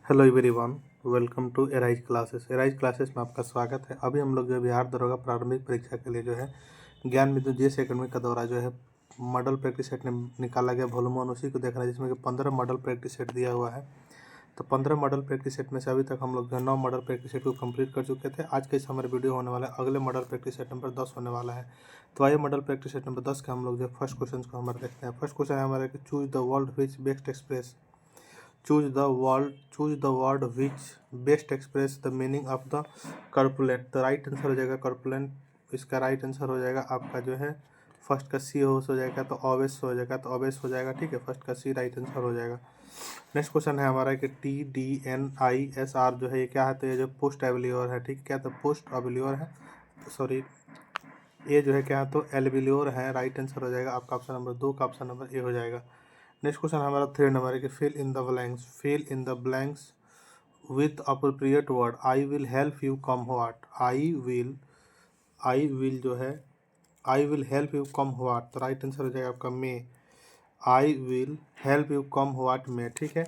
Hello everyone, welcome to Arise classes. Arise classes में आपका स्वागत है। अभी हम लोग जो है बिहार दरोगा प्रारंभिक परीक्षा के लिए जो है ज्ञान बिंदु जीएस एकेडमी का दौरा जो है मॉडल प्रैक्टिस सेट में निकाला गया वॉल्यूम 1 उसी को देख रहे हैं, जिसमें कि 15 मॉडल प्रैक्टिस सेट दिया हुआ है। तो 15 मॉडल प्रैक्टिस सेट में से अभी तक हम लोग जो है 9 मॉडल प्रैक्टिस सेट को कंप्लीट कर चुके थे। आज के इस हमारे वीडियो होने वाला है, अगले मॉडल प्रैक्टिस सेट नंबर 10 होने वाला है। तो आइए मॉडल प्रैक्टिस सेट नंबर 10 का हम लोग जो फर्स्ट क्वेश्चन को हमारे देखते हैं। फर्स्ट क्वेश्चन है हमारे कि choose the world which best express choose the word which best express the meaning of the corpulent। तो राइट आंसर हो जाएगा corpulent। इसका राइट आंसर हो जाएगा आपका जो है फर्स्ट का सी हो जाएगा, तो ऑवेस हो जाएगा, तो ऑवेस हो जाएगा। ठीक है, फर्स्ट का सी राइट आंसर हो जाएगा। नेक्स्ट क्वेश्चन है हमारा कि TDNISR जो है ये क्या है, तो ये जो पोस्ट एबिलियोर है। ठीक है, क्या तो पोस्ट एबिलियोर है, सॉरी ये जो है क्या है तो एल्बिलियोर है। राइट आंसर हो जाएगा आपका ऑप्शन नंबर 2 का ऑप्शन नंबर ए हो जाएगा। नेक्स्ट क्वेश्चन हमारा 3 नंबर है कि fill in the blanks with appropriate word. I will help you come what. I will जो है I will help you come what, तो राइट आंसर हो जाएगा आपका may. I will help you come what may. ठीक है,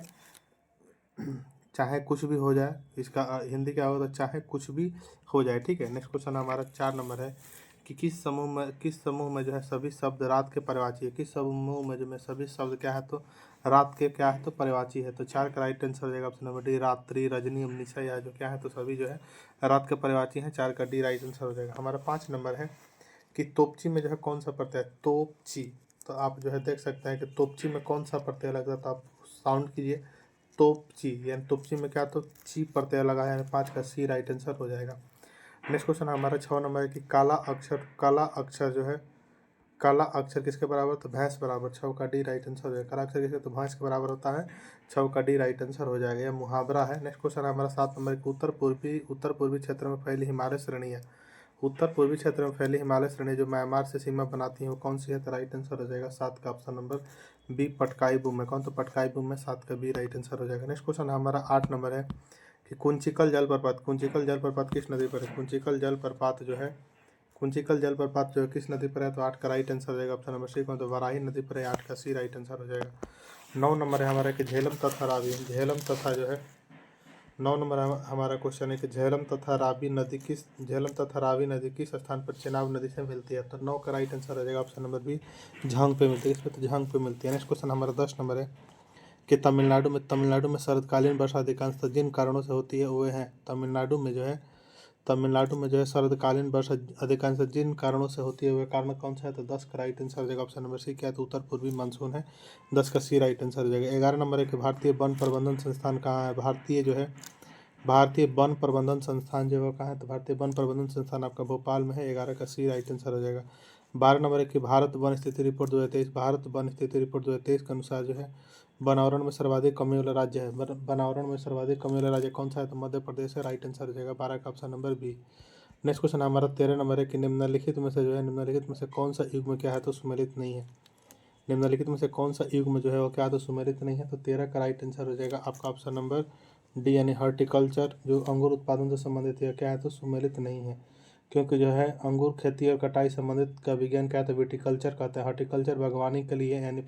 चाहे कुछ भी हो जाए, इसका हिंदी क्या होगा, तो चाहे कुछ भी हो जाए। ठीक है, नेक्स्ट क्वेश्चन हमारा 4 नंबर है कि किस समूह में जो है सभी शब्द रात के पर्यायवाची है। किस समूह में जो में सभी शब्द क्या है तो रात के क्या है तो पर्यायवाची है। तो 4 का राइट आंसर हो जाएगा ऑप्शन नंबर डी, रात्रि, रजनी, अमनिशा या जो क्या है तो सभी जो है रात के पर्यायवाची हैं। 4 का डी राइट आंसर हो जाएगा। हमारा 5 नंबर है कि तोपची में जो है कौन सा प्रत्यय है, तोपची। तो आप जो है देख सकते हैं कि तोपची में कौन सा प्रत्यय लग रहा था, आप साउंड कीजिए, तोपची, यानी तोपची में क्या तो ची प्रत्यय लगा है, यानी 5 का सी राइट आंसर हो जाएगा। नेक्स्ट क्वेश्चन हमारा 6 नंबर है कि काला अक्षर जो है काला अक्षर किसके बराबर, तो भैंस बराबर। 6 का डी राइट आंसर हो जाएगा। काला अक्षर किसके, तो भैंस के बराबर होता है। 6 का डी राइट आंसर हो जाएगा, यह मुहावरा है। नेक्स्ट क्वेश्चन हमारा 7 नंबर की उत्तर पूर्वी क्षेत्र में फैली हिमालय श्रेणी है। उत्तर पूर्वी क्षेत्र में फैली हिमालय श्रेणी जो म्यांमार से सीमा बनाती है वो कौन सी है, तो राइट आंसर हो जाएगा 7 का option number B, Patkai Bum है। कौन, तो पटकाई बुम में 7 का बी राइट आंसर हो जाएगा। नेक्स्ट क्वेश्चन हमारा 8 नंबर है कि कुंचिकल जलप्रपात किस नदी पर है। कुंचिकल जलप्रपात जो है किस नदी पर है, तो 8 का राइट आंसर हो जाएगा ऑप्शन नंबर सी, कौन तो वाराही नदी पर है। 8 का सी राइट आंसर हो जाएगा। 9 नंबर है हमारा कि झेलम तथा जो है 9 नंबर हमारा क्वेश्चन है कि झेलम तथा रावी नदी किस स्थान पर चेनाब नदी से मिलती है। तो 9 का राइट आंसर हो जाएगा ऑप्शन नंबर बी, झांग पे मिलती है। इसमें तो झांग पे मिलती है। नेक्स्ट क्वेश्चन हमारा 10 नंबर है कि तमिलनाडु में शरदकालीन वर्षा अधिकांशतः जिन कारणों से होती है वे हैं। तमिलनाडु में जो है शरदकालीन वर्षा अधिकांशतः जिन कारणों से होती है वे कारण कौन सा है, तो 10 का राइट आंसर हो जाएगा ऑप्शन नंबर सी, क्या है तो उत्तर पूर्वी मानसून है। 10 का सी राइट आंसर हो जाएगा। 11 नंबर है कि भारतीय वन प्रबंधन संस्थान कहाँ है। भारतीय वन प्रबंधन संस्थान जो है कहाँ है, तो भारतीय वन प्रबंधन संस्थान आपका भोपाल में है। 11 का सी राइट आंसर हो जाएगा। 12 नंबर है कि भारत वन स्थिति रिपोर्ट 2023 के अनुसार जो है बनावरण में सर्वाधिक कमी वाला राज्य है। बनावरण में सर्वाधिक कमी वाला राज्य कौन सा है, तो मध्य प्रदेश है। राइट आंसर हो जाएगा 12 का option number B. Next question हमारा 13 नंबर है कि निम्नलिखित में से कौन सा युग्म क्या है तो सुमेलित नहीं है। निम्नलिखित में से कौन सा युग्म जो है वो क्या है तो सुमेलित नहीं है। तो 13 का राइट आंसर हो जाएगा आपका ऑप्शन नंबर डी, यानी हॉर्टिकल्चर जो अंगूर उत्पादन से संबंधित है क्या है तो सुमेलित नहीं है। क्योंकि जो है अंगूर खेती और कटाई संबंधित का विज्ञान क्या है तो विटिकल्चर कहते हैं। हॉर्टिकल्चर बागवानी के लिए यानी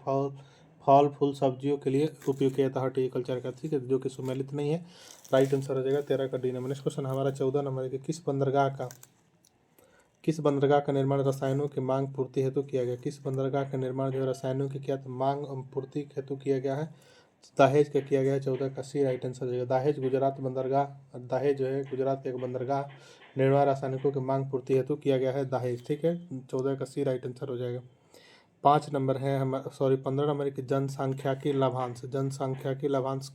फल फूल सब्जियों के लिए उपयोग किया जाता है हॉर्टिकल्चर का। ठीक है, जो कि सुमेलित नहीं है। राइट आंसर हो जाएगा 13 का डी नंबर। नेक्स्ट क्वेश्चन हमारा 14 नंबर है कि किस बंदरगाह का निर्माण रसायनों की मांग पूर्ति हेतु किया गया। किस बंदरगाह का निर्माण जो है रसायनों की क्या तो मांग पूर्ति हेतु किया गया है। दहेज का किया गया है। 14 का सी राइट आंसर हो जाएगा। दहेज जो है गुजरात का एक बंदरगाह निर्माण रासायनिकों की मांग पूर्ति हेतु किया गया है दहेज। ठीक है, 14 का सी राइट आंसर हो जाएगा। 15 नंबर है कि जनसांख्यिकी लाभांश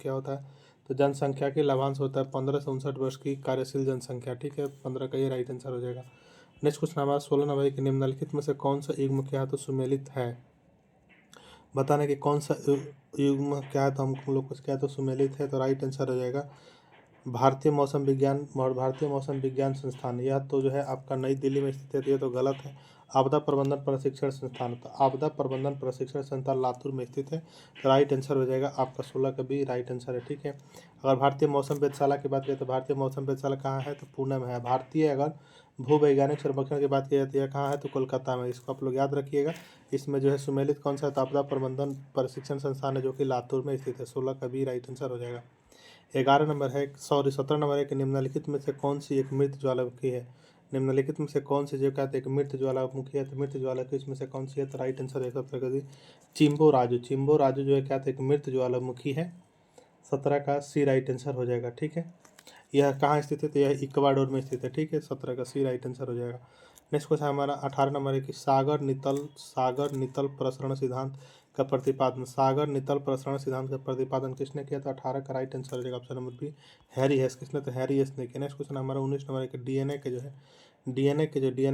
क्या होता है। तो जनसांख्यिकी लाभांश होता है 15 से 59 वर्ष की कार्यशील जनसंख्या। ठीक है, 15 का ये राइट आंसर हो जाएगा। नेक्स्ट क्वेश्चन हमारा 16 नंबर है कि निम्नलिखित में से कौन सा युग्म क्या है तो सुमेलित है। बताने कि कौन सा युग्म क्या है तो हम लोग को क्या है तो सुमेलित है। तो राइट आंसर हो जाएगा भारतीय मौसम विज्ञान संस्थान। यह तो जो है आपका नई दिल्ली में स्थित है, ये तो गलत है। आपदा प्रबंधन प्रशिक्षण संस्थान, तो आपदा प्रबंधन प्रशिक्षण संस्थान लातूर में स्थित है। तो राइट आंसर हो जाएगा आपका 16 का भी राइट आंसर है। ठीक है, अगर भारतीय मौसम वेधशाला की बात करें तो भारतीय मौसम वेधशाला कहाँ है, तो पुणे में है। भारतीय अगर भूवैज्ञानिक सर्वेक्षण की बात की जाती है कहाँ है, तो कोलकाता में। इसको आप लोग याद रखिएगा। इसमें जो है सुमेलित कौन सा है, तो आपदा प्रबंधन प्रशिक्षण संस्थान है जो कि लातूर में स्थित है। 16 का भी राइट आंसर हो जाएगा। 11 नंबर है, सॉरी 17 नंबर है कि निम्नलिखित में से कौन सी एक मृत ज्वालामुखी है। निम्नलिखित में से कौन सी जो कहते हैं कि मृत ज्वालामुखी है, तो मृत ज्वालामुखी इसमें से कौन सी है, तो राइट आंसर है 17 का चिंबो राजू। चिंबो राजू जो है कहते हैं कि मृत ज्वालामुखी है, 17 का सी राइट आंसर हो जाएगा। ठीक है, यह कहाँ स्थित है, तो यह इक्वाडोर में स्थित है। ठीक है, 17 का सी राइट आंसर हो जाएगा। नेक्स्ट क्वेश्चन हमारा 18 नंबर है कि सागर नितल प्रसरण सिद्धांत का प्रतिपादन, सागर नितल प्रसरण सिद्धांत का प्रतिपादन किसने किया, तो 18 का राइट आंसर हो जाएगा option number B Harry Hayes. किसने, तो हैरी हेस ने किया। नेक्स्ट क्वेश्चन हमारा 19 नंबर है कि डीएनए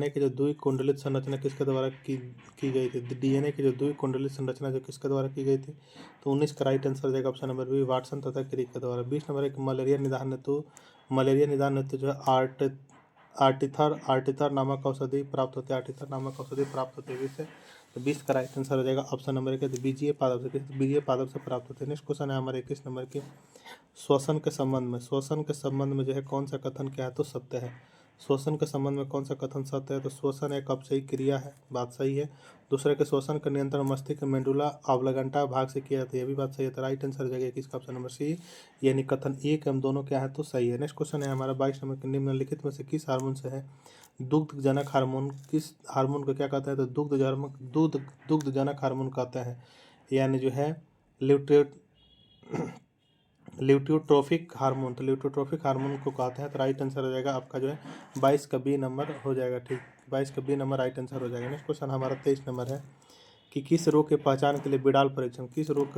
के जो द्विकुंडलित संरचना किसके द्वारा की गई थी। डीएनए की जो द्विकुंडलित संरचना जो किसके द्वारा की गई थी, तो 19 का राइट आंसर हो जाएगा ऑप्शन नंबर बी वाटसन तथा क्रिक के द्वारा। 20 नंबर है कि मलेरिया निदान हेतु जो है आर्टिथर नामक औषधि प्राप्त होती है, है। तो 20 का राइट आंसर हो जाएगा ऑप्शन नंबर एक, तो बीजीए पादप से प्राप्त होते हैं। नेक्स्ट क्वेश्चन है हमारे 21 नंबर के श्वसन के संबंध में जो है कौन सा कथन क्या है, तो सत्य है। श्वसन के संबंध में कौन सा कथन सत्य है, तो श्वसन एक अपचयी क्रिया है, बात सही है। दूसरे के श्वसन का नियंत्रण मस्तिष्क मेडुला ऑब्लांगेटा भाग से किया जाता है, यह भी बात सही है। तो राइट आंसर हो जाएगा इसका ऑप्शन नंबर सी, यानी कथन एक एवं दोनों क्या है, तो सही है। नेक्स्ट क्वेश्चन है हमारा 22 नंबर के निम्नलिखित में से किस हार्मोन से है दुग्ध जनक हार्मोन, किस हार्मोन को क्या कहता है, तो दुग्ध जनक हार्मोन कहते हैं, यानी जो है ल्यूटियोट्रोफिक हार्मोन, तो ल्यूटियोट्रोफिक हार्मोन को कहते हैं। तो राइट आंसर हो जाएगा आपका जो है 22 का बी नंबर हो जाएगा। ठीक, 22 का बी नंबर राइट आंसर हो जाएगा। नेक्स्ट क्वेश्चन हमारा 23 नंबर है कि किस रोग के पहचान के लिए बिडाल परीक्षण, किस रोग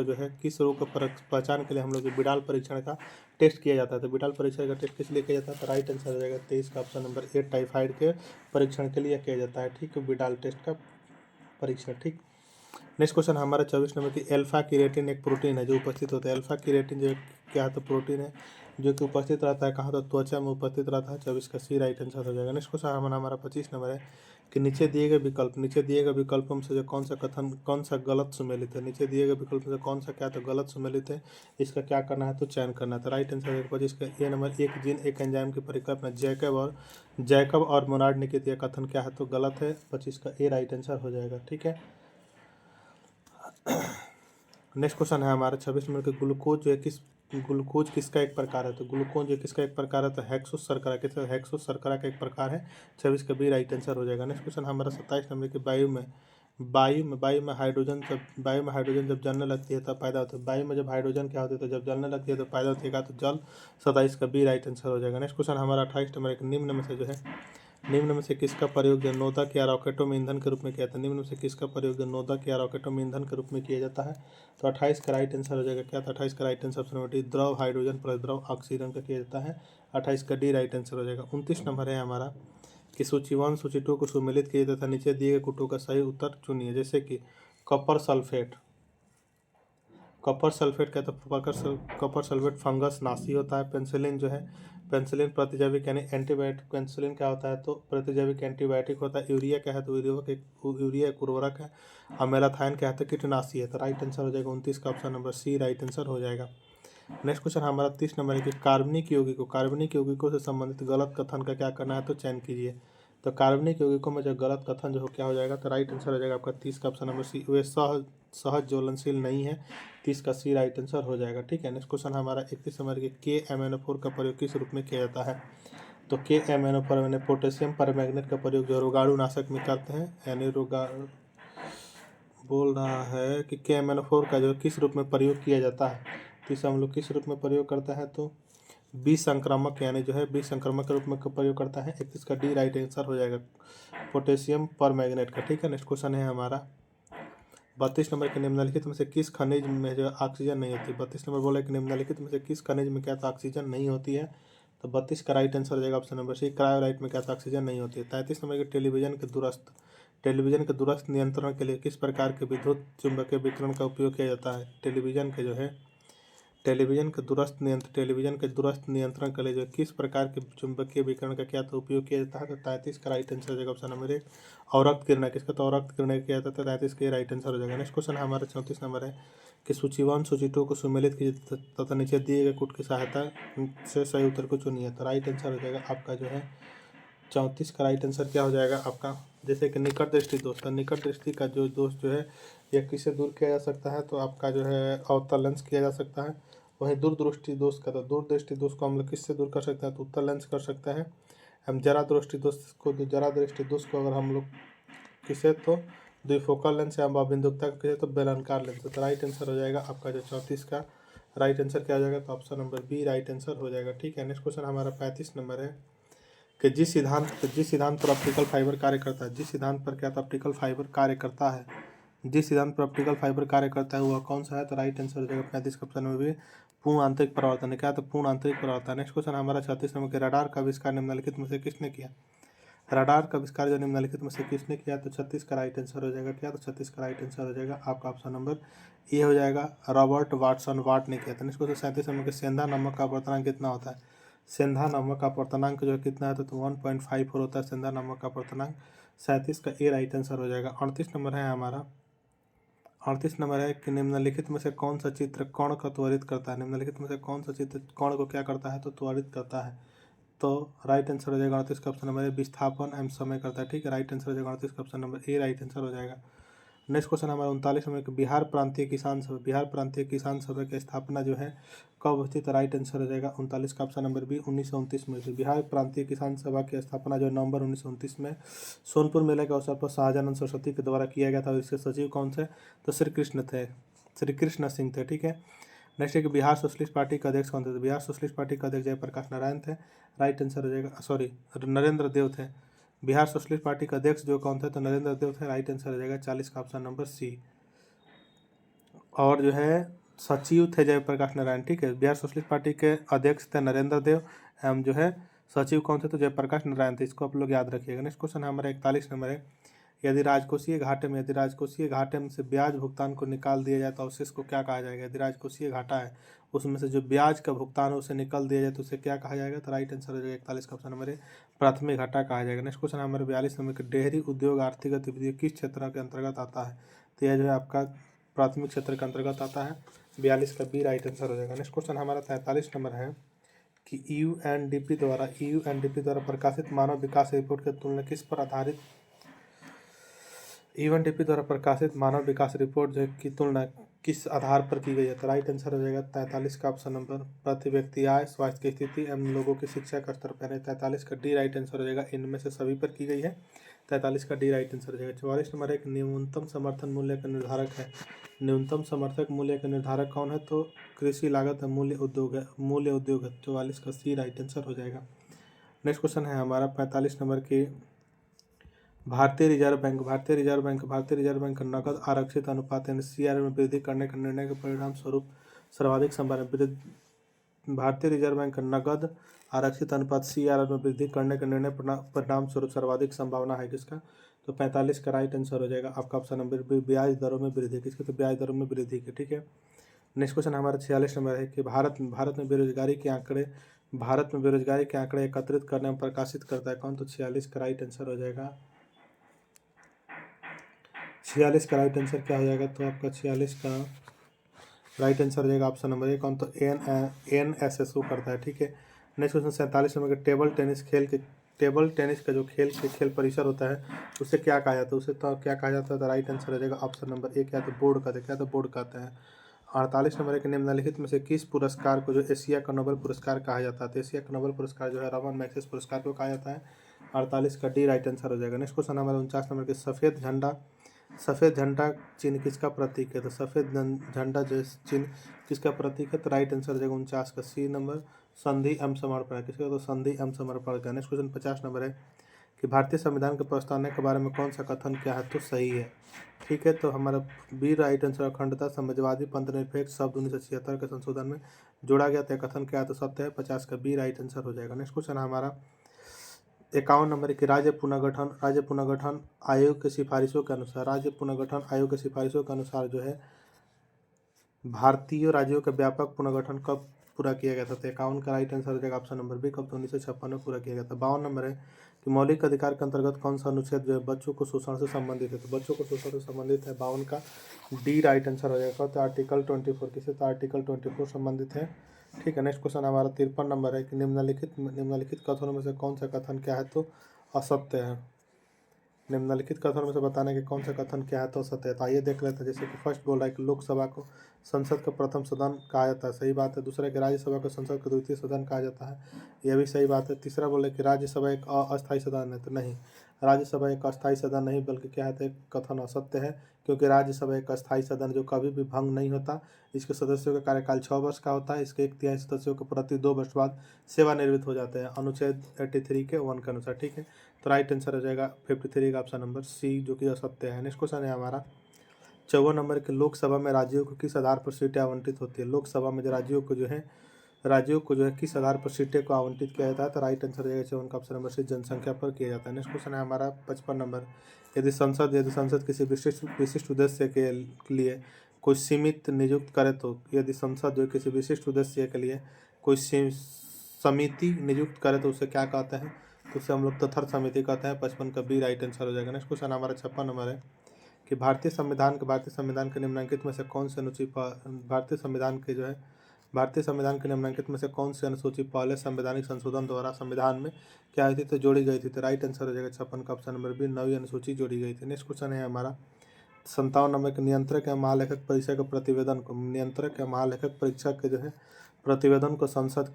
का पहचान के लिए हम लोग बिडाल परीक्षण का टेस्ट किया जाता है। तो बिडाल परीक्षण का टेस्ट किस लिए किया जाता है, तो राइट आंसर हो जाएगा 23 का ऑप्शन नंबर ए टाइफाइड के परीक्षण के लिए किया जाता है। ठीक है, बिडाल टेस्ट का परीक्षण। ठीक, नेक्स्ट क्वेश्चन हमारा 24 नंबर की अल्फा कीरेटिन एक प्रोटीन है जो उपस्थित होता है। अल्फा कीरेटिन जो क्या है, तो प्रोटीन है जो कि उपस्थित रहता है कहाँ, तो त्वचा में उपस्थित रहता है। 24 का सी राइट आंसर हो जाएगा। नेक्स्ट क्वेश्चन हमारा 25 नंबर है कि नीचे दिए गए विकल्पों में से जो कौन सा गलत सुमेलित है। नीचे दिए गए विकल्प में से कौन सा क्या तो गलत सुमेलित है, इसका क्या करना है, तो चयन करना है। तो राइट आंसर है 25 का ए नंबर, एक जीन एक एंजाइम की परिकल्पना जैकब और मोनार्ड ने की थी, कथन क्या है, तो गलत है। 25 का ए राइट आंसर हो जाएगा। ठीक है, नेक्स्ट क्वेश्चन है हमारा 26 नंबर के ग्लूकोज किसका एक प्रकार है, तो ग्लूकोज जो किसका एक प्रकार है, तो हेक्सोस शर्करा का एक प्रकार है। 26 का बी राइट आंसर हो जाएगा। नेक्स्ट क्वेश्चन हमारा 27 नंबर के वायु में हाइड्रोजन जब जलने लगती है तब पैदा होता है। वायु में जब हाइड्रोजन क्या होती है, तो जब जलने लगती है तो पैदा होती है, तो जल। 27 का बी राइट आंसर हो जाएगा। नेक्स्ट क्वेश्चन हमारा 28 नंबर एक निम्न में से किसका प्रयोग जो नोदक या रॉकेटों में ईंधन के रूप में किया जाता है। निम्न में से किसका प्रयोग जो नोदक या रॉकेटों में ईंधन के रूप में किया जाता है, तो 28 का राइट आंसर हो जाएगा क्या, तो 28 का right answer option number D द्रव हाइड्रोजन प्लस द्रव ऑक्सीजन का किया जाता है। 28 का डी राइट आंसर हो जाएगा। 29 नंबर है हमारा कि सूची 1 सूची 2 को सुमेलित किया जाता है, नीचे दिए गए कुटुओं का सही उत्तर चुनिए। जैसे कि कॉपर सल्फेट क्या, तो कॉपर सल्फेट फंगस नाशी होता है। पेंसिलिन प्रतिजैविक यानी एंटीबायोटिक, पेंसिलिन क्या होता है, तो प्रतिजैविक एंटीबायोटिक होता है। यूरिया क्या है, तो यूरिया एक उर्वरक है। और मेलाथाइन क्या है, तो कीटनाशी है। तो राइट आंसर हो जाएगा 29 का option number C right answer हो जाएगा। नेक्स्ट क्वेश्चन हमारा 30 नंबर है कि कार्बनिक यौगिकों से संबंधित गलत कथन का क्या करना है, तो चयन कीजिए। तो कार्बनिक यौगिकों में जो गलत कथन जो हो क्या हो जाएगा, तो राइट आंसर हो जाएगा आपका 30 का ऑप्शन नंबर सी, वे सहज ज्वलनशील नहीं है। 30 का सी राइट आंसर हो जाएगा। ठीक है, नेक्स्ट क्वेश्चन हमारा 31 नंबर के KMnO4 का प्रयोग किस रूप में किया जाता है, तो KMnO4 मैंने पोटेशियम परमैंगनेट का प्रयोग जो रोगाणु नाशक में करते हैं, यानी बोल रहा है कि KMnO4 का जो किस रूप में प्रयोग किया जाता है, तो इसे हम लोग किस रूप में प्रयोग करते हैं, तो विसंक्रमक यानी जो है विसंक्रमक के रूप में प्रयोग करता है। 31 का डी राइट आंसर हो जाएगा पोटेशियम परमैंगनेट का। ठीक है, नेक्स्ट क्वेश्चन है हमारा 32 नंबर के निम्नलिखित में से किस खनिज में जो ऑक्सीजन नहीं होती। 32 नंबर बोला कि निम्नलिखित में से किस खनिज में क्या तो ऑक्सीजन नहीं होती है, तो 32 का राइट आंसर हो जाएगा ऑप्शन नंबर सी, क्रायोलाइट में क्या तो ऑक्सीजन नहीं होती है। 33 नंबर के टेलीविजन के दूरस्थ नियंत्रण के लिए किस प्रकार के विद्युत चुंबकीय विकिरण का उपयोग किया जाता है। टेलीविजन के दूरस्थ नियंत्रण के लिए जो किस प्रकार के चुंबकीय विकिरण का क्या तो उपयोग किया जाता है, तो 33 का राइट आंसर हो जाएगा ऑप्शन नंबर एक, अवरक्त किरण किसका, तो अवरक्त किरण किया जाता है। 33 का राइट आंसर हो जाएगा। नेक्स्ट क्वेश्चन हमारा 34 नंबर है कि सूची 1 सूची 2 को सुमेलित कीजिए तथा नीचे दिए गए कूट की सहायता से सही उत्तर को चुनिए। तो राइट आंसर हो जाएगा आपका जो है 34 का राइट आंसर क्या हो जाएगा आपका, जैसे कि निकट दृष्टि दोष, निकट दृष्टि का जो दोष जो है यह किससे दूर किया जा सकता है, तो आपका जो है अवतल लेंस किया जा सकता है। वहीं दूरदृष्टि दोष का, तो दूरदृष्टि दोष को हम लोग किससे दूर कर सकते हैं, तो उत्तल लेंस कर सकते हैं। हम जरा दृष्टि दोष को अगर हम लोग किसे, तो द्विफोकल लेंस या बिंदुकता किसे, तो बेलनाकार लेंस। तो राइट आंसर हो जाएगा आपका जो 34 का राइट आंसर क्या हो जाएगा, तो option number B right answer हो जाएगा। ठीक है, नेक्स्ट क्वेश्चन हमारा 35 नंबर है कि जिस सिद्धांत पर ऑप्टिकल फाइबर कार्य करता है, जिस सिद्धांत पर क्या था ऑप्टिकल फाइबर कार्य करता है, जिस सिद्धांत पर ऑप्टिकल फाइबर कार्य करता है वह कौन सा है, तो राइट आंसर हो जाएगा 35 का ऑप्शन में भी पूर्ण आंतरिक परावर्तन है। क्या, तो पूर्ण आंतरिक परावर्तन। नेक्स्ट क्वेश्चन हमारा 36 नंबर के रडार का आविष्कार निम्नलिखित में से किसने किया, रडार का आविष्कार जो निम्नलिखित में से किसने किया, तो 36 का राइट आंसर हो जाएगा। क्या, तो 36 का राइट आंसर हो जाएगा आपका ऑप्शन नंबर ए हो जाएगा, रॉबर्ट वाट ने किया था। नेक्स्ट क्वेश्चन 37 नंबर के सेंधा नमक का अपवर्तनांक कितना होता है, सेंधा नमक का अपवर्तनांक जो है कितना है, तो 1.54 होता है सेंधा नमक का अपवर्तनांक। 37 का ए राइट आंसर हो जाएगा। 38 नंबर है हमारा, 38 नंबर है कि निम्नलिखित में से कौन सा चित्र कण को त्वरित करता है, निम्नलिखित में से कौन सा चित्र कण को क्या करता है, तो त्वरित करता है। तो राइट आंसर हो जाएगा 38 का ऑप्शन नंबर ए, विस्थापन एवं समय करता है। ठीक है, राइट आंसर हो जाएगा 38 का option number A right answer हो जाएगा। नेक्स्ट क्वेश्चन हमारा 39 नंबर के बिहार प्रांतीय किसान सभा की स्थापना जो है कब हुई थी, तो राइट आंसर हो जाएगा 39 का ऑप्शन नंबर बी 1929 में हुई। बिहार प्रांतीय किसान सभा की स्थापना जो नवंबर 1929 में सोनपुर मेले के अवसर पर शाहजानंद सरस्वती के द्वारा किया गया था। और इसके सचिव कौन थे, तो श्री कृष्ण सिंह थे। ठीक है, नेक्स्ट है कि बिहार सोशलिस्ट पार्टी के अध्यक्ष कौन थे, तो बिहार सोशलिस्ट पार्टी के अध्यक्ष जयप्रकाश नारायण थे। राइट आंसर हो जाएगा, सॉरी नरेंद्र देव थे। बिहार सोशलिस्ट पार्टी के अध्यक्ष जो कौन थे, तो नरेंद्र देव थे। राइट आंसर हो जाएगा 40 का ऑप्शन नंबर सी। और जो है सचिव थे जयप्रकाश नारायण। ठीक है, बिहार सोशलिस्ट पार्टी के अध्यक्ष थे नरेंद्र देव एवं जो है सचिव कौन थे, तो जयप्रकाश नारायण थे। इसको आप लोग याद रखिएगा। नेक्स्ट क्वेश्चन हमारा 41 नंबर है, यदि राजकोषीय घाटे में से ब्याज भुगतान को निकाल दिया जाए तो अवशेष को क्या कहा जाएगा। यदि राजकोषीय घाटा है उसमें से जो ब्याज का भुगतान है उसे निकाल दिया जाए तो उसे क्या कहा जाएगा, तो राइट आंसर हो जाएगा 41 का ऑप्शन नंबर है, प्राथमिक घाटा कहा जाएगा। नेक्स्ट क्वेश्चन हमारे 42 नंबर के डेयरी उद्योग आर्थिक गतिविधि किस क्षेत्र के अंतर्गत आता है, तो यह जो है आपका प्राथमिक क्षेत्र के अंतर्गत आता है। 42 का बी राइट आंसर हो जाएगा। नेक्स्ट क्वेश्चन हमारा 43 नंबर है कि यूएनडीपी द्वारा प्रकाशित मानव विकास रिपोर्ट की तुलना किस पर आधारित, यूएनडीपी द्वारा प्रकाशित मानव विकास रिपोर्ट जो की तुलना किस आधार पर की गई है, तो राइट आंसर हो जाएगा 43 का ऑप्शन नंबर प्रति व्यक्ति आय, स्वास्थ्य की स्थिति एवं लोगों की शिक्षा का स्तर पर है। 43 का डी राइट आंसर हो जाएगा, इनमें से सभी पर की गई है। 43 का डी राइट आंसर हो जाएगा। 44 नंबर एक न्यूनतम समर्थन मूल्य का निर्धारक है, न्यूनतम समर्थक मूल्य का निर्धारक कौन है, तो कृषि लागत मूल्य उद्योग है। 44 का सी राइट आंसर हो जाएगा। नेक्स्ट क्वेश्चन है हमारा 45 नंबर की भारतीय रिजर्व बैंक का नकद आरक्षित अनुपात यानी सीआर में वृद्धि करने के निर्णय के परिणाम स्वरूप सर्वाधिक संभावना, भारतीय रिजर्व बैंक का नकद आरक्षित अनुपात सीआर में वृद्धि करने के निर्णय परिणाम स्वरूप सर्वाधिक संभावना है किसका, तो 45 का राइट आंसर हो जाएगा आपका ऑप्शन नंबर बी, ब्याज दरों में वृद्धि किसके, तो ब्याज दरों में वृद्धि के। ठीक है, नेक्स्ट क्वेश्चन हमारा 46 नंबर है कि भारत में बेरोजगारी के आंकड़े एकत्रित करने और प्रकाशित करता है कौन, तो 46 का राइट आंसर हो जाएगा। 46 का राइट आंसर क्या हो जाएगा, तो आपका 46 का राइट आंसर हो जाएगा ऑप्शन नंबर ए कौन, तो NSSO करता है। ठीक है, नेक्स्ट क्वेश्चन 47 नंबर के टेबल टेनिस का जो खेल परिसर होता है उसे क्या कहा जाता है, उसे तो क्या कहा जाता है, तो राइट आंसर हो जाएगा ऑप्शन नंबर ए क्या, तो बोर्ड कहते हैं। क्या, तो बोर्ड कहते हैं। 48 नंबर के निम्नलिखित में से किस पुरस्कार को जो एशिया का नोबेल पुरस्कार कहा जाता है, तो एशिया का नोबेल पुरस्कार जो है रमन मैग्सेसे पुरस्कार को कहा जाता है। 48 का डी राइट आंसर हो जाएगा। नेक्स्ट क्वेश्चन नंबर 49 नंबर के सफ़ेद झंडा चिन्ह किसका प्रतीक है, तो सफ़ेद झंडा जो चिन्ह किसका प्रतीक है, तो राइट आंसर हो जाएगा 49 का सी नंबर संधि एवं समर्पण है किसका, तो संधि एवं समर्पण का। नेक्स्ट क्वेश्चन 50 नंबर है कि भारतीय संविधान के प्रस्तावना के बारे में कौन सा कथन क्या है, तो सही है। ठीक है, तो हमारा बी राइट आंसर अखंडता साम्यवादी पंथनिरपेक्ष शब्द 1976 के संशोधन में जोड़ा गया था, कथन क्या है, तो सत्य है। 50 का बी राइट आंसर हो जाएगा। नेक्स्ट क्वेश्चन हमारा 51 नंबर की राज्य पुनर्गठन आयोग की सिफारिशों के अनुसार जो है भारतीय राज्यों का व्यापक पुनर्गठन कब पूरा किया गया था, तो 51 का राइट आंसर हो जाएगा ऑप्शन नंबर बी कब, तो 1956 में पूरा किया गया था। 52 नंबर है कि मौलिक अधिकार के अंतर्गत कौन सा अनुच्छेद जो है बच्चों को शोषण से संबंधित है, तो बच्चों को शोषण से संबंधित है 52 का डी राइट आंसर हो जाएगा, तो आर्टिकल 24 किसे, तो आर्टिकल 24 संबंधित है। ठीक है, नेक्स्ट क्वेश्चन हमारा 53 नंबर है कि निम्नलिखित कथनों में से कौन सा कथन क्या है, तो असत्य है। निम्नलिखित कथन में से बताने के कौन सा कथन क्या है तो सत्य है। तो आइए देख लेते हैं। जैसे कि फर्स्ट बोल रहा है कि लोकसभा को संसद का प्रथम सदन कहा जाता है, सही बात है। दूसरा कि राज्यसभा को संसद का द्वितीय सदन कहा जाता है, यह भी सही बात है। तीसरा बोले कि राज्यसभा एक अस्थायी सदन है, तो नहीं, राज्यसभा एक अस्थायी सदन नहीं बल्कि क्या है, तो एक कथन असत्य है, क्योंकि राज्यसभा एक अस्थायी सदन जो कभी भी भंग नहीं होता। इसके सदस्यों का कार्यकाल 6 वर्ष का होता है। इसके 1/3 सदस्यों को प्रति 2 वर्ष बाद सेवानिवृत्त हो जाते हैं, अनुच्छेद 83 के 1 के अनुसार, ठीक है। तो राइट आंसर हो जाएगा 53 का ऑप्शन नंबर सी, जो कि असत्य है। नेक्स्ट क्वेश्चन है हमारा 54 नंबर के, लोकसभा में राज्यों को किस आधार पर सीटें आवंटित होती है। लोकसभा में जो राज्यों को जो है किस आधार पर सीटें को आवंटित किया जाता है। तो राइट आंसर हो जाएगा 54 का ऑप्शन नंबर सी, जनसंख्या पर किया जाता है। नेक्स्ट क्वेश्चन है हमारा 55 नंबर, यदि संसद किसी विशिष्ट उद्देश्य के लिए कोई सीमित नियुक्त करे तो, यदि संसद जो किसी विशिष्ट उद्देश्य के लिए कोई समिति नियुक्त करे तो उसे क्या कहते हैं। तो उसे हम लोग तथर समिति कहते हैं। 55 का बी राइट आंसर हो जाएगा। नेक्स्ट क्वेश्चन हमारा 56 नंबर है कि भारतीय संविधान के निम्नलिखित में से कौन सी अनुसूची भारतीय संविधान के निम्नलिखित में से कौन सी अनुसूची पहले संवैधानिक संशोधन द्वारा संविधान में क्या आई थी, तो जोड़ी गई थी। तो राइट आंसर हो जाएगा 56 का ऑप्शन नंबर बी, 9वीं अनुसूची जोड़ी गई थी। नेक्स्ट क्वेश्चन है हमारा 57 नंबर के, नियंत्रक या महालेखक परीक्षा के प्रतिवेदन को जो है प्रतिवेदन को संसद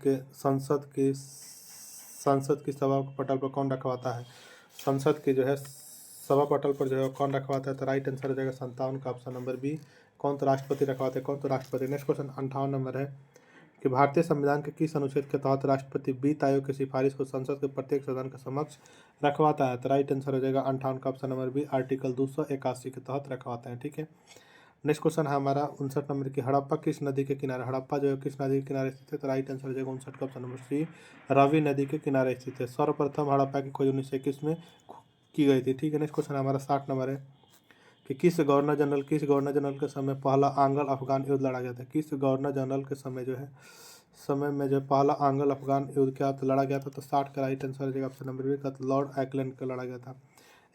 की सभा पटल पर कौन रखवाता है। संसद की जो है सभा पटल पर जो है कौन रखवाता है। तो राइट आंसर हो जाएगा 57 का ऑप्शन नंबर बी, कौन तो राष्ट्रपति रखवाते हैं, कौन तो राष्ट्रपति। नेक्स्ट क्वेश्चन 58 नंबर है कि भारतीय संविधान के किस अनुच्छेद के तहत राष्ट्रपति वित्त आयोग की सिफारिश को संसद के प्रत्येक सदन के समक्ष रखवाता है। तो राइट आंसर हो जाएगा 58 का ऑप्शन नंबर बी, आर्टिकल 281 के तहत रखवाते हैं, ठीक है। नेक्स्ट क्वेश्चन है हमारा 59 नंबर की, हड़प्पा किस नदी के किनारे, हड़प्पा जो है किस नदी के किनारे स्थित है। तो राइट आंसर हो जाएगा 59 का ऑप्शन नंबर सी, रावी नदी के किनारे स्थित है। सर्वप्रथम हड़प्पा की खोज 1921 में की गई थी, ठीक है। नेक्स्ट क्वेश्चन हमारा 60 नंबर है कि किस गवर्नर जनरल के समय पहला आंग्ल अफगान युद्ध लड़ा गया था। किस गवर्नर जनरल के समय में जो पहला आंग्ल अफगान युद्ध क्या लड़ा गया था। तो 60 का राइट आंसर हो जाएगा ऑप्शन नंबर बी, का लॉर्ड ऑकलैंड का लड़ा गया था।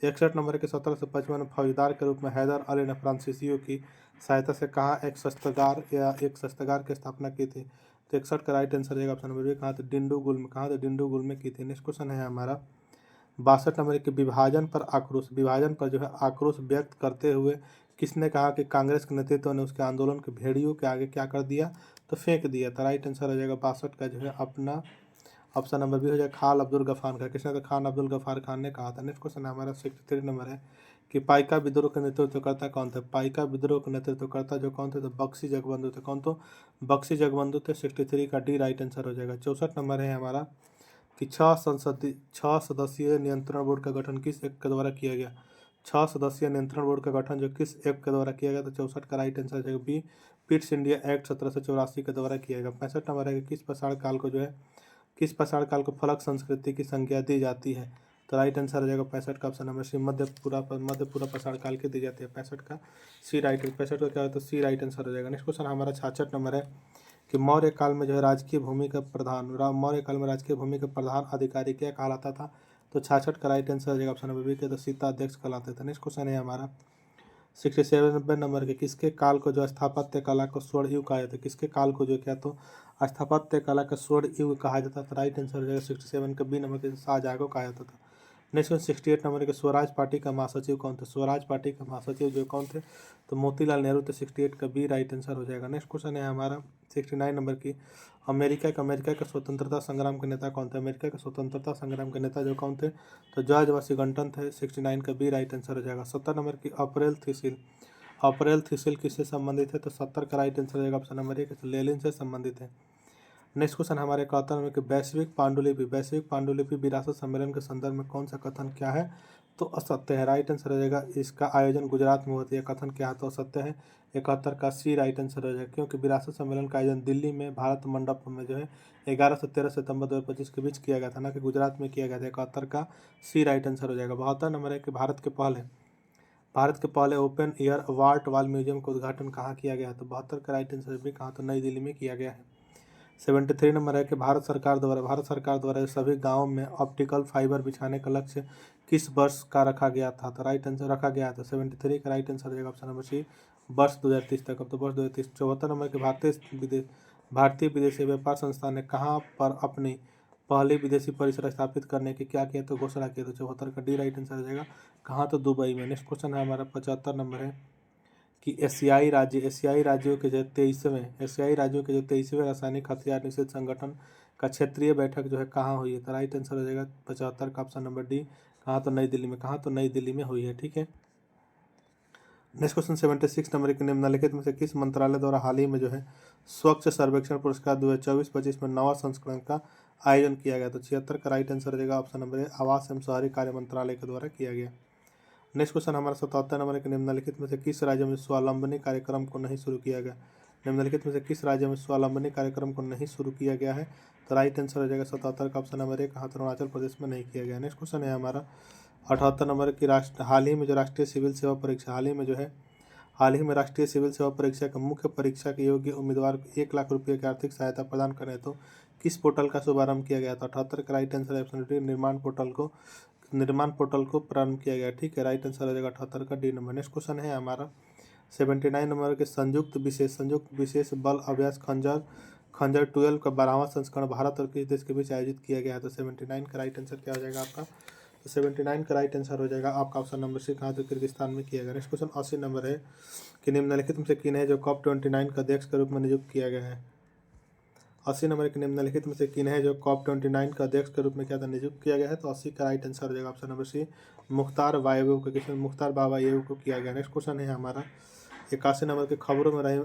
61 नंबर के 1755 में फौजदार के रूप में हैदर अली ने फ्रांसीसियों की सहायता से कहाँ एक शस्त्रागार की स्थापना की थी। तो 61 का राइट आंसर रहेगा ऑप्शन नंबर बी, कहाँ तो डिंडुगुल में की थी। नेक्स्ट क्वेश्चन है हमारा 62 नंबर के, विभाजन पर जो है आक्रोश व्यक्त करते हुए किसने कहा कि कांग्रेस के नेतृत्व ने उसके आंदोलन के भेड़ियों के आगे क्या कर दिया, तो फेंक दिया। तो राइट आंसर हो जाएगा 62 का जो है अपना ऑप्शन नंबर बी हो जाएगा खान अब्दुल गफार खान। किसने, तो खान अब्दुल गफार खान ने कहा था। नेक्स्ट क्वेश्चन हमारा 63 नंबर है कि पाइका विद्रोह का नेतृत्वकर्ता कौन थे। पाइका विद्रोह का नेतृत्वकर्ता जो कौन थे, तो बख्शी जगबंधु थे। कौन, तो बख्शी जगबंधु थे। 63 का डी राइट आंसर हो जाएगा। 64 नंबर है हमारा कि 6 सदस्यीय नियंत्रण बोर्ड का गठन किस एक्ट के द्वारा किया गया। 6 सदस्यीय नियंत्रण बोर्ड का गठन जो किस एक्ट के द्वारा किया गया, तो 64 का राइट आंसर हो जाएगा बी, पिट्स इंडिया एक्ट 1784 के द्वारा किया गया। 65 नंबर है कि किस पाषाण काल को फलक संस्कृति की संज्ञा दी जाती है। तो राइट आंसर हो जाएगा 65 का ऑप्शन नंबर सी, मध्यपुरा पाषाण काल की दी जाती है। 65 का सी राइट, 65 का क्या है, तो सी राइट आंसर हो जाएगा। नेक्स्ट क्वेश्चन हमारा 66 नंबर है कि मौर्य काल में जो है राजकीय भूमि का प्रधान अधिकारी क्या कहलाता था। तो 66 का राइट आंसर हो जाएगा ऑप्शन नंबर बी के, तो सीता अध्यक्ष कहलाते थे। नेक्स्ट क्वेश्चन है हमारा 67 नंबर के, किसके काल को जो स्थापत्य कला को स्वर्ण युग कहा जाता है। किसके काल को जो क्या, तो स्थापत्य कला का स्वर्ण युग कहा जाता था। राइट आंसर हो जाएगा 67 का बी नंबर के, शाहजहाँ को कहा जाता था। नेक्स्ट 68 नंबर के, स्वराज पार्टी का महासचिव कौन थे। स्वराज पार्टी का महासचिव जो कौन थे, तो मोतीलाल नेहरू थे। 68 का बी राइट आंसर हो जाएगा। नेक्स्ट क्वेश्चन है हमारा 69 नंबर की, अमेरिका का स्वतंत्रता संग्राम के नेता कौन थे। अमेरिका के स्वतंत्रता संग्राम के नेता जो कौन थे, तो जॉर्ज वाशिंगटन थे। 69 का बी राइट आंसर हो जाएगा। 70 नंबर की, अप्रैल थिसिल किससे संबंधित है। तो 70 का राइट आंसर हो जाएगा ऑप्शन नंबर 1, लेनिन से संबंधित है। नेक्स्ट क्वेश्चन हमारे 71 नंबर के, वैश्विक पांडुलिपि विरासत सम्मेलन के संदर्भ में कौन सा कथन क्या है, तो असत्य है। राइट आंसर हो जाएगा, इसका आयोजन गुजरात में होती है। कथन क्या है, तो असत्य है। 71 का सी राइट आंसर हो जाएगा, क्योंकि विरासत सम्मेलन का आयोजन दिल्ली में भारत मंडप में जो है 11 से 13 सितंबर 2025 के बीच किया गया था, ना कि गुजरात में किया गया था। 71 का सी राइट आंसर हो जाएगा। 72 नंबर है कि भारत के पहले ओपन एयर वाल्ट वाल म्यूजियम का उद्घाटन कहाँ किया गया है। तो 72 का राइट आंसर भी कहाँ, तो नई दिल्ली में किया गया है। 73 नंबर है कि भारत सरकार द्वारा सभी गाँवों में ऑप्टिकल फाइबर बिछाने का लक्ष्य किस वर्ष का रखा गया था। तो राइट आंसर रखा गया था 73 का राइट आंसर हो जाएगा ऑप्शन नंबर सी, वर्ष 2030 तक। अब तो वर्ष 2030। 74 नंबर के, भारतीय विदेशी व्यापार संस्थान ने कहाँ पर अपनी पहले विदेशी परिसर स्थापित करने की क्या किया तो घोषणा किया। तो 74 का डी राइट आंसर हो जाएगा। कहाँ? तो दुबई में। नेक्स्ट क्वेश्चन है हमारा 75 नंबर है कि एशियाई राज्यों के जो 23वें रासायनिक हथियार निषेध संगठन का क्षेत्रीय बैठक जो है कहाँ हुई है। तो राइट आंसर हो जाएगा 75 का ऑप्शन नंबर डी। कहाँ? तो नई दिल्ली में। कहाँ? तो नई दिल्ली में हुई है। ठीक है। नेक्स्ट क्वेश्चन 76 नंबर के निम्नलिखित में से किस मंत्रालय द्वारा हाल ही में जो है स्वच्छ सर्वेक्षण पुरस्कार 2024-25 में नवा संस्करण का आयोजन किया गया। तो 76 का राइट आंसर हो जाएगा ऑप्शन नंबर ए, आवास एवं शहरी कार्य मंत्रालय के द्वारा किया गया। नेक्स्ट क्वेश्चन हमारा 77 नंबर के निम्नलिखित में से किस राज्य में स्वावलंबनी कार्यक्रम को नहीं शुरू किया गया। निम्नलिखित में से किस राज्य में स्वावलंबनी कार्यक्रम को नहीं शुरू किया गया है। तो राइट आंसर हो जाएगा 77 का ऑप्शन नंबर ए। कहाँ? तो अरुणाचल प्रदेश में नहीं किया गया। नेक्स्ट क्वेश्चन है हमारा 78 नंबर की हाल ही में जो राष्ट्रीय सिविल सेवा परीक्षा हाल ही में राष्ट्रीय सिविल सेवा परीक्षा का मुख्य परीक्षा के योग्य उम्मीदवार को 1 लाख रुपये की आर्थिक सहायता प्रदान करें तो किस पोर्टल का शुभारंभ किया गया। तो 78 का राइट आंसर ऑप्शन डी, निर्माण पोर्टल को प्रारंभ किया गया। ठीक है। राइट आंसर हो जाएगा 78 का डी नंबर। नेक्स्ट क्वेश्चन है हमारा 79 नंबर के संयुक्त विशेष बल अभ्यास खंजर 12 का 12वां संस्करण भारत और किस देश के बीच आयोजित किया गया है। तो 79 का राइट आंसर क्या हो जाएगा आपका। तो 79 का राइट आंसर हो जाएगा आपका ऑप्शन नंबर सी। कहाँ? तो किर्गिस्तान में किया गया। नेक्स्ट क्वेश्चन 80 नंबर है कि निम्नलिखित में से किन है जो COP29 का अध्यक्ष के रूप में नियुक्त किया गया है। 80 नंबर के निम्नलिखित में से किन है जो COP29 का अध्यक्ष के रूप में क्या था नियुक्त किया गया है। तो 80 का राइट आंसर हो जाएगा ऑप्शन नंबर सी, मुख्तार बाबायेव को किया गया। नेक्स्ट क्वेश्चन है हमारा 81 नंबर के खबरों में रही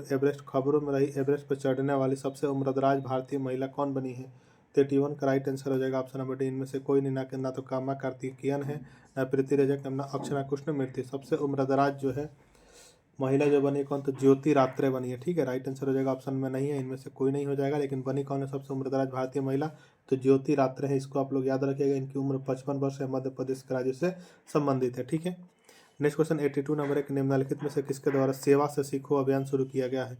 एवरेस्ट पर चढ़ने वाली सबसे उम्रदराज भारतीय महिला कौन बनी है। 31 का राइट आंसर हो जाएगा ऑप्शन नंबर डी। इनमें से कोई नहीं, ना तो कामा कार्तिकेयन है, ना प्रीति रजक, ना अक्षरा कृष्णमूर्ति। सबसे उम्रदराज जो है महिला जो बनी कौन? तो ज्योति रात्रे बनी है। ठीक है। राइट आंसर हो जाएगा ऑप्शन में नहीं है, इनमें से कोई नहीं हो जाएगा, लेकिन बनी कौन है सबसे उम्रदराज भारतीय महिला? तो ज्योति रात्रे है। इसको आप लोग याद रखिएगा। इनकी उम्र 55 वर्ष है, मध्य प्रदेश के राज्य से संबंधित है। ठीक है। नेक्स्ट क्वेश्चन 82 नंबर है। निम्नलिखित में से किसके द्वारा सेवा से सीखो अभियान शुरू किया गया है।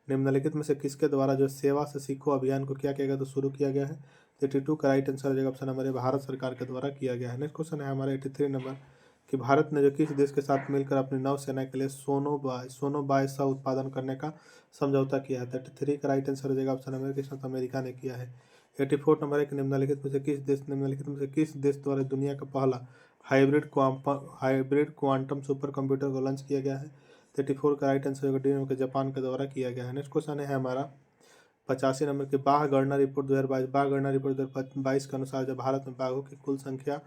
निम्नलिखित में से किसके द्वारा जो सेवा से सीखो अभियान को क्या किया गया तो शुरू किया गया है। 82 का राइट आंसर हो जाएगा ऑप्शन नंबर ए, भारत सरकार के द्वारा किया गया है। नेक्स्ट क्वेश्चन है हमारा 83 नंबर कि भारत ने जो किस देश के साथ मिलकर अपनी नौसेना के लिए सोनोबाय सह उत्पादन करने का समझौता किया है। 33 का राइट आंसर हो जाएगा ऑप्शन नंबर के साथ अमेरिका ने किया है। 84 नंबर है कि निम्नलिखित में से किस देश द्वारा दुनिया का पहला हाइब्रिड क्वांटम सुपर कंप्यूटर को लॉन्च किया गया है। 34 का राइट आंसर होगा जापान के द्वारा किया गया है। नेक्स्ट क्वेश्चन है हमारा 85 नंबर के बाघ गणना रिपोर्ट 2022 के अनुसार जब भारत में बाघों की कुल संख्या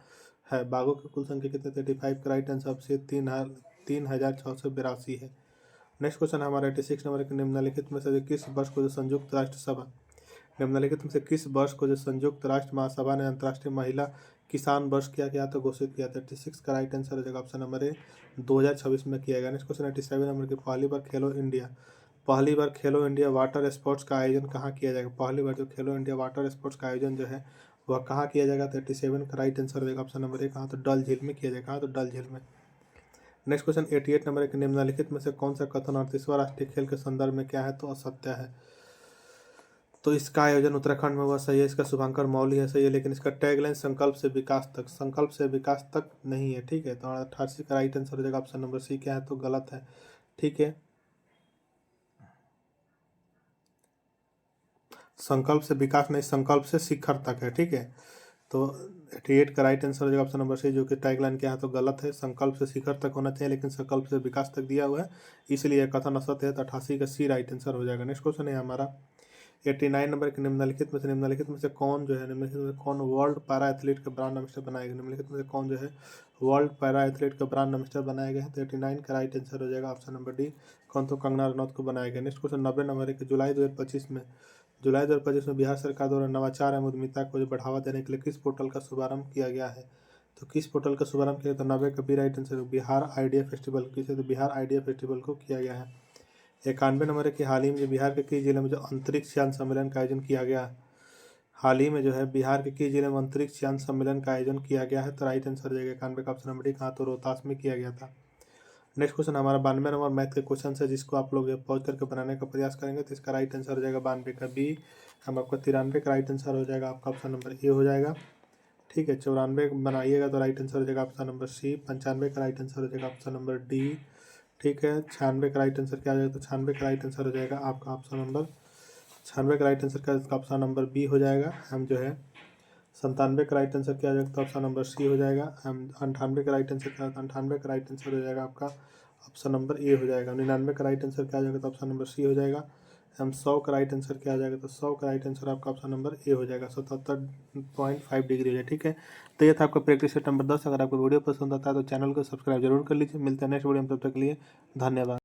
कितने 35 का राइट आंसर से 3682 है। नेक्स्ट क्वेश्चन हमारा 86 नंबर के निम्नलिखित में से किस वर्ष को जो संयुक्त राष्ट्र महासभा ने अंतर्राष्ट्रीय महिला किसान वर्ष किया गया तो घोषित किया। 36 का राइट आंसर हो जाएगा ऑप्शन नंबर ए, 2026 में किया गया। नेक्स्ट क्वेश्चन 87 नंबर के पहली बार खेलो इंडिया वाटर स्पोर्ट्स का आयोजन कहाँ किया जाएगा। पहली बार जो खेलो इंडिया वाटर स्पोर्ट्स का आयोजन जो है वह कहाँ किया जाएगा। 37 का राइट आंसर हो जाएगा ऑप्शन नंबर ए, कहाँ? तो डल झील में किया जाएगा। कहाँ? तो डल झील में। नेक्स्ट क्वेश्चन 88 नंबर के निम्नलिखित में से कौन सा कथन 38वां राष्ट्रीय खेल के संदर्भ में क्या है तो असत्य है। तो इसका आयोजन उत्तराखंड में हुआ, सही है। इसका शुभांकर मौली है, सही है, लेकिन इसका टैगलाइन संकल्प से विकास तक नहीं है। ठीक है। तो 88 का राइट आंसर हो जाएगा ऑप्शन नंबर सी, क्या है तो गलत है। ठीक है। संकल्प से विकास नहीं, संकल्प से शिखर तक है। ठीक है। तो 88 का राइट आंसर हो जाएगा ऑप्शन नंबर सी, जो कि टैगलाइन क्या है तो गलत है। संकल्प से शिखर तक होना चाहिए, लेकिन संकल्प से विकास तक दिया हुआ है, इसलिए कथन असत्य है। तो 88 का सी राइट आंसर हो जाएगा। नेक्स्ट क्वेश्चन है हमारा 89 नंबर के निम्नलिखित में से कौन वर्ल्ड पैरा एथलीट का ब्रांड एम्बेसडर बनाया गया। निम्नलिखित में से कौन जो है वर्ल्ड पैरा एथलीट का ब्रांड एम्बेसडर बनाया गया है। तो 89 का राइट आंसर हो जाएगा ऑप्शन नंबर डी, कौन? तो कंगना रनौत को बनाया गया। नेक्स्ट क्वेश्चन 90 नंबर है कि जुलाई 2025 में बिहार सरकार द्वारा नवाचार एवं उद्यमिता को जो बढ़ावा देने के लिए किस पोर्टल का शुभारंभ किया गया है। तो किस पोर्टल का शुभारंभ किया। तो 90 का B right answer Bihar idea festival को किया गया है। 91 नंबर है कि हाल ही में बिहार के कई जिले में जो अंतरिक्ष यान सम्मेलन का आयोजन किया गया है। हाल ही में जो है बिहार के कई जिले में अंतरिक्ष यान सम्मेलन का आयोजन किया गया है। तो राइट आंसर हो जाएगा 91 का ऑप्शन नंबर डी, कहाँ? तो रोहतास में किया गया था। नेक्स्ट क्वेश्चन हमारा 92 नंबर मैथ के क्वेश्चन है, जिसको आप लोग पॉज करके बनाने का प्रयास करेंगे। तो इसका राइट आंसर हो जाएगा 92 का बी। हम आपका 93 का राइट आंसर हो जाएगा आपका ऑप्शन नंबर ए हो जाएगा। ठीक है। 94 बनाइएगा तो राइट आंसर हो जाएगा ऑप्शन नंबर सी। 95 का राइट आंसर हो जाएगा ऑप्शन नंबर डी। ठीक है। 96 का राइट आंसर क्या हो जाएगा। तो 96 का राइट आंसर हो जाएगा आपका ऑप्शन नंबर 96 का राइट आंसर का ऑप्शन नंबर बी हो जाएगा। हम जो है 97 का राइट आंसर क्या हो जाएगा, तो ऑप्शन नंबर सी हो जाएगा। 98 का राइट आंसर क्या होता है, 98 का राइट आंसर हो जाएगा आपका ऑप्शन नंबर ए हो जाएगा। 99 का राइट आंसर क्या हो जाएगा, तो ऑप्शन नंबर सी हो जाएगा। 100 का राइट आंसर क्या हो जाएगा, तो 100 का राइट आंसर आपका ऑप्शन नंबर ए हो जाएगा। 77.5 डिग्री हो जाएगा। ठीक है, तो ये था आपका प्रैक्टिस सेट नंबर 10। अगर आपको वीडियो पसंद आता है तो चैनल को सब्सक्राइब जरूर कर लीजिए। मिलते हैं नेक्स्ट वीडियो में, तब तक के लिए धन्यवाद।